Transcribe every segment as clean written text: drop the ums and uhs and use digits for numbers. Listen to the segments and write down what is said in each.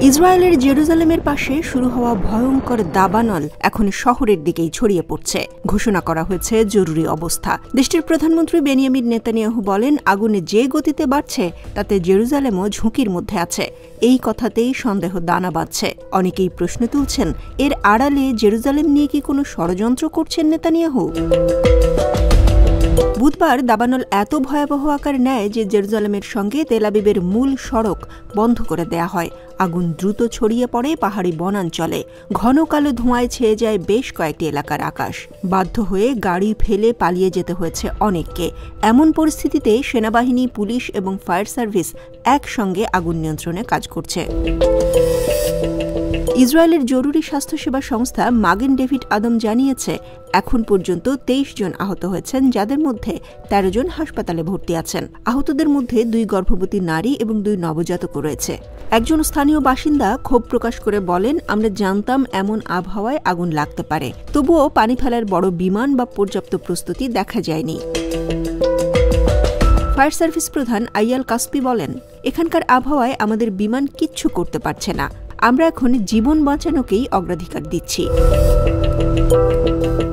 ইসরায়েলের জেরুজালেমের পাশে শুরু হওয়া ভয়ঙ্কর দাবানল এখন শহরের দিকেই ছড়িয়ে পড়ছে। ঘোষণা করা হয়েছে জরুরি অবস্থা। দেশটির প্রধানমন্ত্রী বেনিয়ামিন নেতানিয়াহু বলেন, আগুনে যে গতিতে বাড়ছে তাতে জেরুজালেমও ঝুঁকির মধ্যে আছে। এই কথাতেই সন্দেহ দানা বাঁধছে। অনেকেই প্রশ্ন তুলছেন, এর আড়ালে জেরুজালেম নিয়ে কি কোনো ষড়যন্ত্র করছেন নেতানিয়াহু? বুধবার দাবানল এত ভয়াবহ আকার নেয় যে জেরুজালেমের সঙ্গে তেল আবিবের মূল সড়ক বন্ধ করে দেয়া হয়। আগুন দ্রুত ছড়িয়ে পড়ে পাহাড়ি বনাঞ্চলে। ঘন কালো ধোঁয়ায় ছেয়ে যায় বেশ কয়েকটি এলাকার আকাশ। বাধ্য হয়ে গাড়ি ফেলে পালিয়ে যেতে হয়েছে অনেককে। এমন পরিস্থিতিতে সেনাবাহিনী, পুলিশ এবং ফায়ার সার্ভিস একসঙ্গে আগুন নিয়ন্ত্রণে কাজ করছে। ইসরায়েলের জরুরি স্বাস্থ্যসেবা সংস্থা মাগেন ডেভিড আদম জানিয়েছে, এখন পর্যন্ত 23 জন আহত হয়েছেন, যাদের মধ্যে 13 জন হাসপাতালে ভর্তি আছেন। আহতদের মধ্যে 2 গর্ভবতী নারী এবং 2 নবজাতকও রয়েছে। একজন স্থানীয় বাসিন্দা ক্ষোভ প্রকাশ করে বলেন, আমরা জানতাম এমন আবহাওয়ায় আগুন লাগতে পারে, তবুও পানি ফেলার বড় বিমান বা পর্যাপ্ত প্রস্তুতি দেখা যায়নি। ফায়ার সার্ভিস প্রধান আইয়াল কাসপি বলেন, এখানকার আবহাওয়ায় আমাদের বিমান কিচ্ছু করতে পারছে না। আমরা এখন জীবন বাঁচানোকেই অগ্রাধিকার দিচ্ছি।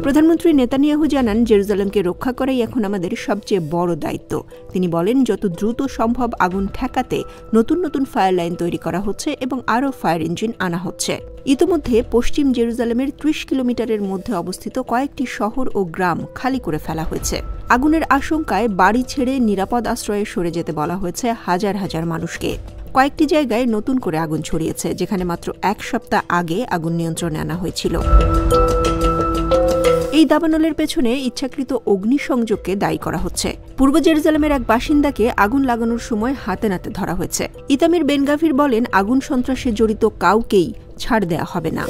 প্রধানমন্ত্রী নেতানিয়াহু জানান, জেরুজালেমকে রক্ষা করাই এখন আমাদের সবচেয়ে বড় দায়িত্ব। তিনি বলেন, যত দ্রুত সম্ভব আগুন ঠেকাতে নতুন নতুন ফায়ার লাইন তৈরি করা হচ্ছে এবং আরও ফায়ার ইঞ্জিন আনা হচ্ছে। ইতোমধ্যে পশ্চিম জেরুজালেমের 30 কিলোমিটারের মধ্যে অবস্থিত কয়েকটি শহর ও গ্রাম খালি করে ফেলা হয়েছে। আগুনের আশঙ্কায় বাড়ি ছেড়ে নিরাপদ আশ্রয়ে সরে যেতে বলা হয়েছে হাজার হাজার মানুষকে। কয়েকটি জায়গায় নতুন করে আগুন ছড়িয়েছে, যেখানে মাত্র 1 সপ্তাহ আগে আগুন নিয়ন্ত্রণে আনা হয়েছিল। এই দাবানলের পেছনে ইচ্ছাকৃত অগ্নিসংযোগকে দায়ী করা হচ্ছে। পূর্ব জেরুজালেমের এক বাসিন্দাকে আগুন লাগানোর সময় হাতে নাতে ধরা হয়েছে। ইতামির বেন গাভির বলেন, আগুন সন্ত্রাসে জড়িত কাউকেই ছাড় দেয়া হবে না।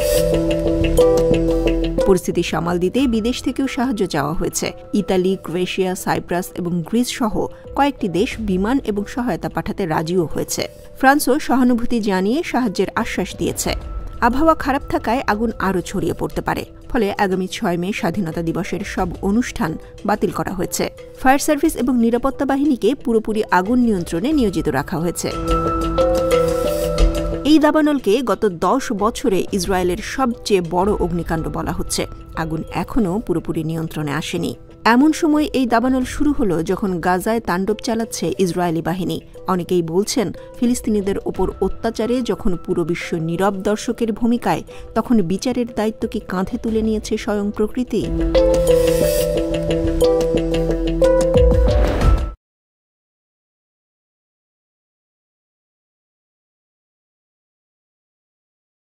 পরিস্থিতি সামাল দিতে বিদেশ থেকেও সাহায্য চাওয়া হয়েছে। ইতালি, ক্রোয়েশিয়া, সাইপ্রাস এবং গ্রিস সহ কয়েকটি দেশ বিমান এবং সহায়তা পাঠাতে রাজিও হয়েছে। ফ্রান্সও সহানুভূতি জানিয়ে সাহায্যের আশ্বাস দিয়েছে। আবহাওয়া খারাপ থাকায় আগুন আরও ছড়িয়ে পড়তে পারে, ফলে আগামী 6 মে স্বাধীনতা দিবসের সব অনুষ্ঠান বাতিল করা হয়েছে। ফায়ার সার্ভিস এবং নিরাপত্তা বাহিনীকে পুরোপুরি আগুন নিয়ন্ত্রণে নিয়োজিত রাখা হয়েছে। এই দাবানলকে গত 10 বছরে ইসরায়েলের সবচেয়ে বড় অগ্নিকাণ্ড বলা হচ্ছে। আগুন এখনও পুরোপুরি নিয়ন্ত্রণে আসেনি। এমন সময় এই দাবানল শুরু হলো যখন গাজায় তাণ্ডব চালাচ্ছে ইসরায়েলি বাহিনী। অনেকেই বলছেন, ফিলিস্তিনিদের ওপর অত্যাচারে যখন পুরো বিশ্ব নীরব দর্শকের ভূমিকায়, তখন বিচারের দায়িত্ব কি কাঁধে তুলে নিয়েছে স্বয়ং প্রকৃতি?